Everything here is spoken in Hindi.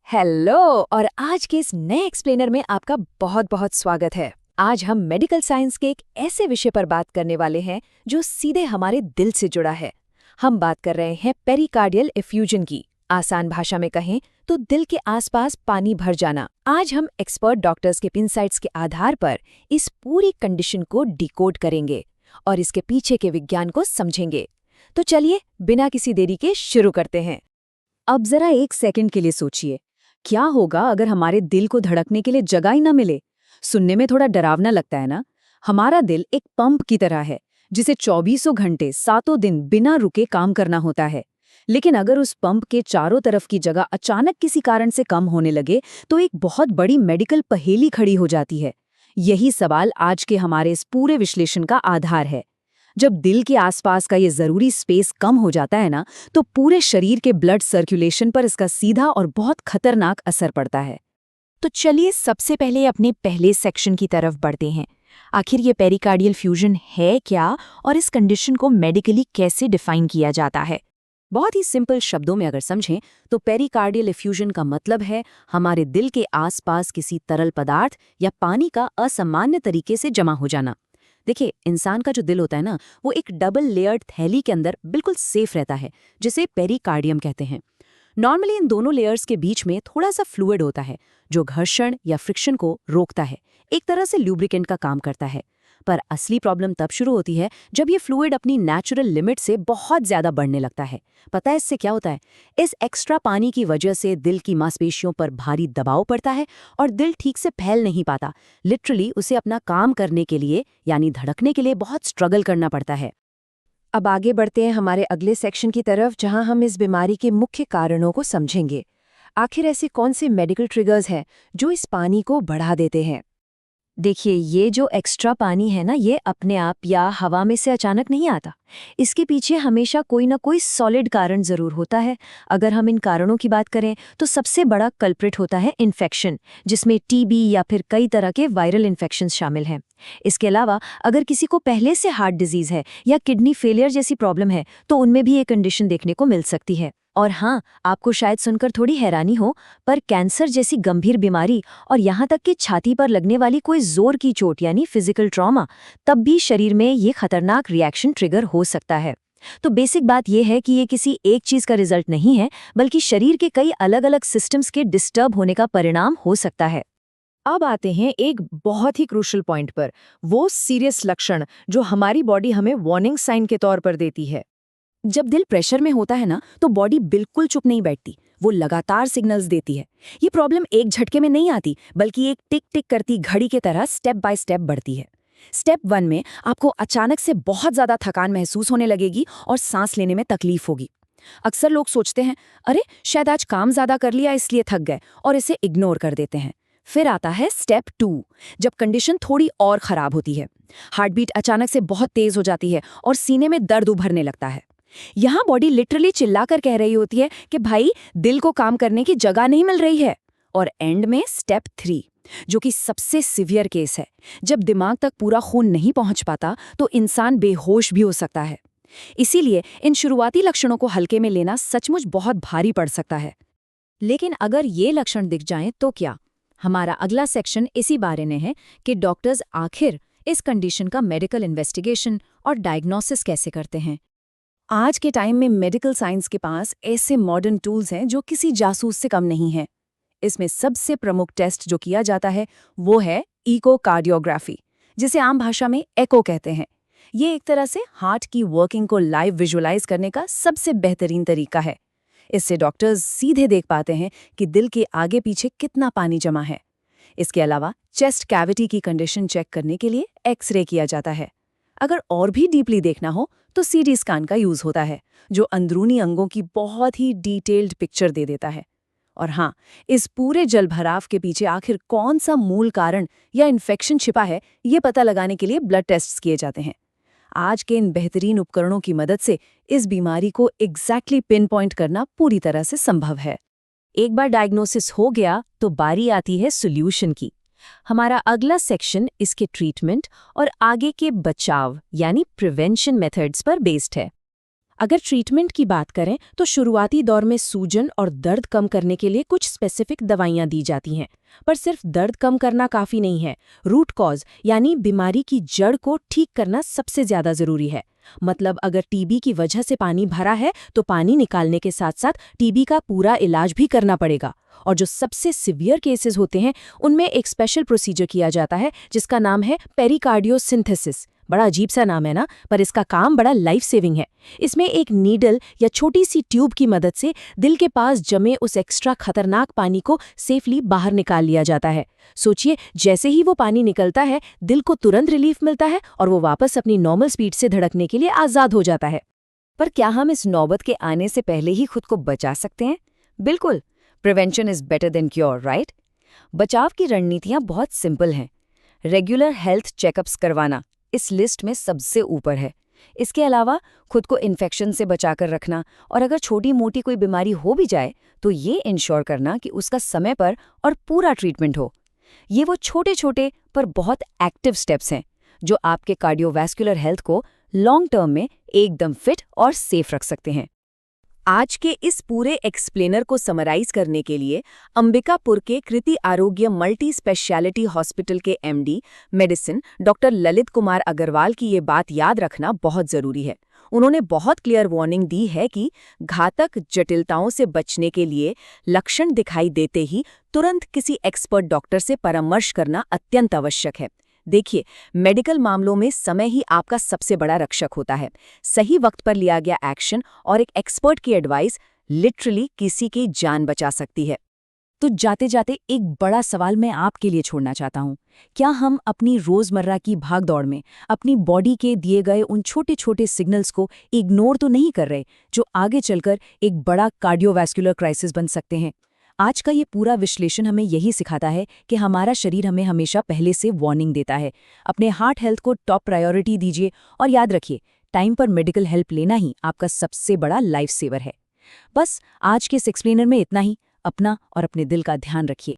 हेलो। और आज के इस नए एक्सप्लेनर में आपका बहुत बहुत स्वागत है। आज हम मेडिकल साइंस के एक ऐसे विषय पर बात करने वाले हैं जो सीधे हमारे दिल से जुड़ा है। हम बात कर रहे हैं पेरिकार्डियल एफ्यूजन की। आसान भाषा में कहें तो दिल के आसपास पानी भर जाना। आज हम एक्सपर्ट डॉक्टर्स के इनसाइट्स के आधार पर इस पूरी कंडीशन को डिकोड करेंगे और इसके पीछे के विज्ञान को समझेंगे। तो चलिए बिना किसी देरी के शुरू करते हैं। अब जरा एक सेकंड के लिए सोचिए, क्या होगा अगर हमारे दिल को धड़कने के लिए जगह ही न मिले। सुनने में थोड़ा डरावना लगता है ना। हमारा दिल एक पंप की तरह है जिसे 24 घंटे 7 दिन बिना रुके काम करना होता है। लेकिन अगर उस पंप के चारों तरफ की जगह अचानक किसी कारण से कम होने लगे तो एक बहुत बड़ी मेडिकल पहेली खड़ी हो जाती है। यही सवाल आज के हमारे इस पूरे विश्लेषण का आधार है। जब दिल के आसपास का ये जरूरी स्पेस कम हो जाता है ना, तो पूरे शरीर के ब्लड सर्कुलेशन पर इसका सीधा और बहुत खतरनाक असर पड़ता है। तो चलिए सबसे पहले अपने पहले सेक्शन की तरफ बढ़ते हैं। आखिर ये पेरिकार्डियल फ्यूजन है क्या और इस कंडीशन को मेडिकली कैसे डिफाइन किया जाता है। बहुत ही सिंपल शब्दों में अगर समझें तो पेरिकार्डियल एफ्यूजन का मतलब है हमारे दिल के आसपास किसी तरल पदार्थ या पानी का असामान्य तरीके से जमा हो जाना। देखिए, इंसान का जो दिल होता है ना, वो एक डबल लेयर्ड थैली के अंदर बिल्कुल सेफ रहता है, जिसे पेरिकार्डियम कहते हैं। नॉर्मली इन दोनों लेयर्स के बीच में थोड़ा सा फ्लूइड होता है जो घर्षण या फ्रिक्शन को रोकता है, एक तरह से ल्यूब्रिकेंट का काम करता है। पर असली प्रॉब्लम तब शुरू होती है जब ये फ्लूइड अपनी नेचुरल लिमिट से बहुत ज्यादा बढ़ने लगता है। पता है इससे क्या होता है? इस एक्स्ट्रा पानी की वजह से दिल की मांसपेशियों पर भारी दबाव पड़ता है और दिल ठीक से फैल नहीं पाता। लिटरली उसे अपना काम करने के लिए यानी धड़कने के लिए बहुत स्ट्रगल करना पड़ता है। अब आगे बढ़ते हैं हमारे अगले सेक्शन की तरफ, जहां हम इस बीमारी के मुख्य कारणों को समझेंगे। आखिर ऐसे कौन से मेडिकल ट्रिगर्स हैं जो इस पानी को बढ़ा देते हैं। देखिए, ये जो एक्स्ट्रा पानी है ना, ये अपने आप या हवा में से अचानक नहीं आता। इसके पीछे हमेशा कोई ना कोई सॉलिड कारण जरूर होता है। अगर हम इन कारणों की बात करें तो सबसे बड़ा कल्प्रिट होता है इन्फेक्शन, जिसमें टीबी या फिर कई तरह के वायरल इन्फेक्शंस शामिल हैं। इसके अलावा अगर किसी को पहले से हार्ट डिजीज है या किडनी फेलियर जैसी प्रॉब्लम है तो उनमें भी ये कंडीशन देखने को मिल सकती है। और हाँ, आपको शायद सुनकर थोड़ी हैरानी हो, पर कैंसर जैसी गंभीर बीमारी और यहाँ तक कि छाती पर लगने वाली कोई जोर की चोट यानी फिजिकल ट्रॉमा, तब भी शरीर में ये खतरनाक रिएक्शन ट्रिगर हो सकता है। तो बेसिक बात यह है कि ये किसी एक चीज का रिजल्ट नहीं है, बल्कि शरीर के कई अलग अलग सिस्टम्स के डिस्टर्ब होने का परिणाम हो सकता है। अब आते हैं एक बहुत ही क्रूशल पॉइंट पर, वो सीरियस लक्षण जो हमारी बॉडी हमें वार्निंग साइन के तौर पर देती है। जब दिल प्रेशर में होता है ना, तो बॉडी बिल्कुल चुप नहीं बैठती, वो लगातार सिग्नल्स देती है। ये प्रॉब्लम एक झटके में नहीं आती, बल्कि एक टिक टिक करती घड़ी के तरह स्टेप बाय स्टेप बढ़ती है। स्टेप 1 में आपको अचानक से बहुत ज्यादा थकान महसूस होने लगेगी और सांस लेने में तकलीफ होगी। अक्सर लोग सोचते हैं, अरे शायद आज काम ज्यादा कर लिया इसलिए थक गए, और इसे इग्नोर कर देते हैं। फिर आता है स्टेप 2, जब कंडीशन थोड़ी और खराब होती है। हार्ट बीट अचानक से बहुत तेज हो जाती है और सीने में दर्द उभरने लगता है। यहाँ बॉडी लिटरली चिल्लाकर कह रही होती है कि भाई, दिल को काम करने की जगह नहीं मिल रही है। और एंड में स्टेप 3, जो कि सबसे सिवियर केस है, जब दिमाग तक पूरा खून नहीं पहुंच पाता तो इंसान बेहोश भी हो सकता है। इसीलिए इन शुरुआती लक्षणों को हल्के में लेना सचमुच बहुत भारी पड़ सकता है। लेकिन अगर ये लक्षण दिख जाएं तो क्या? हमारा अगला सेक्शन इसी बारे में है कि डॉक्टर्स आखिर इस कंडीशन का मेडिकल इन्वेस्टिगेशन और डायग्नोसिस कैसे करते हैं। आज के टाइम में मेडिकल साइंस के पास ऐसे मॉडर्न टूल्स हैं जो किसी जासूस से कम नहीं हैं। इसमें सबसे प्रमुख टेस्ट जो किया जाता है वो है इकोकार्डियोग्राफी, जिसे आम भाषा में एको कहते हैं। ये एक तरह से हार्ट की वर्किंग को लाइव विजुअलाइज करने का सबसे बेहतरीन तरीका है। इससे डॉक्टर्स सीधे देख पाते हैं कि दिल के आगे पीछे कितना पानी जमा है। इसके अलावा चेस्ट कैविटी की कंडीशन चेक करने के लिए एक्सरे किया जाता है। अगर और भी डीपली देखना हो तो सीटी स्कैन का यूज होता है, जो अंदरूनी अंगों की बहुत ही डिटेल्ड पिक्चर दे देता है। और हाँ, इस पूरे जलभराव के पीछे आखिर कौन सा मूल कारण या इन्फेक्शन छिपा है, ये पता लगाने के लिए ब्लड टेस्ट्स किए जाते हैं। आज के इन बेहतरीन उपकरणों की मदद से इस बीमारी को एग्जैक्टली पिन पॉइंट करना पूरी तरह से संभव है। एक बार डायग्नोसिस हो गया तो बारी आती है सोल्यूशन की। हमारा अगला सेक्शन इसके ट्रीटमेंट और आगे के बचाव यानी प्रिवेंशन मेथड्स पर बेस्ड है। अगर ट्रीटमेंट की बात करें तो शुरुआती दौर में सूजन और दर्द कम करने के लिए कुछ स्पेसिफिक दवाइयां दी जाती हैं। पर सिर्फ दर्द कम करना काफ़ी नहीं है, रूट कॉज यानी बीमारी की जड़ को ठीक करना सबसे ज़्यादा ज़रूरी है। मतलब अगर टीबी की वजह से पानी भरा है तो पानी निकालने के साथ साथ टीबी का पूरा इलाज भी करना पड़ेगा। और जो सबसे सिवियर केसेस होते हैं उनमें एक स्पेशल प्रोसीजर किया जाता है जिसका नाम है पेरिकार्डियोसिंथेसिस। बड़ा अजीब सा नाम है ना, पर इसका काम बड़ा लाइफ सेविंग है। इसमें एक नीडल या छोटी सी ट्यूब की मदद से दिल के पास जमे उस एक्स्ट्रा खतरनाक पानी को सेफली बाहर निकाल लिया जाता है। सोचिए, जैसे ही वो पानी निकलता है दिल को तुरंत रिलीफ मिलता है और वो वापस अपनी नॉर्मल स्पीड से धड़कने के लिए आज़ाद हो जाता है। पर क्या हम इस नौबत के आने से पहले ही खुद को बचा सकते हैं? बिल्कुल, prevention is better than cure, right? बचाव की रणनीतियां बहुत सिंपल हैं। रेगुलर हेल्थ चेकअप्स करवाना इस लिस्ट में सबसे ऊपर है। इसके अलावा खुद को इन्फेक्शन से बचाकर रखना और अगर छोटी मोटी कोई बीमारी हो भी जाए तो ये इंश्योर करना कि उसका समय पर और पूरा ट्रीटमेंट हो। ये वो छोटे छोटे पर बहुत एक्टिव स्टेप्स हैं जो आपके कार्डियोवैस्कुलर हेल्थ को लॉन्ग टर्म में एकदम फिट और सेफ रख सकते हैं। आज के इस पूरे एक्सप्लेनर को समराइज करने के लिए अंबिकापुर के Kriti Arogya multi specialty hospital के MD medicine doctor Lalit Kumar Agrawal की ये बात याद रखना बहुत जरूरी है। उन्होंने बहुत क्लियर वार्निंग दी है कि घातक जटिलताओं से बचने के लिए लक्षण दिखाई देते ही तुरंत किसी एक्सपर्ट डॉक्टर से परामर्श करना अत्यंत आवश्यक है। देखिए, मेडिकल मामलों में समय ही आपका सबसे बड़ा रक्षक होता है। सही वक्त पर लिया गया एक्शन और एक एक्सपर्ट की एडवाइस लिटरली किसी की जान बचा सकती है। तो जाते जाते एक बड़ा सवाल मैं आपके लिए छोड़ना चाहता हूँ। क्या हम अपनी रोजमर्रा की भागदौड़ में अपनी बॉडी के दिए गए उन छोटे छोटे सिग्नल्स को इग्नोर तो नहीं कर रहे, जो आगे चलकर एक बड़ा कार्डियोवैस्कुलर क्राइसिस बन सकते हैं? आज का ये पूरा विश्लेषण हमें यही सिखाता है कि हमारा शरीर हमें हमेशा पहले से वार्निंग देता है। अपने हार्ट हेल्थ को टॉप प्रायोरिटी दीजिए और याद रखिए, टाइम पर मेडिकल हेल्प लेना ही आपका सबसे बड़ा लाइफ सेवर है। बस आज के इस एक्सप्लेनर में इतना ही। अपना और अपने दिल का ध्यान रखिए।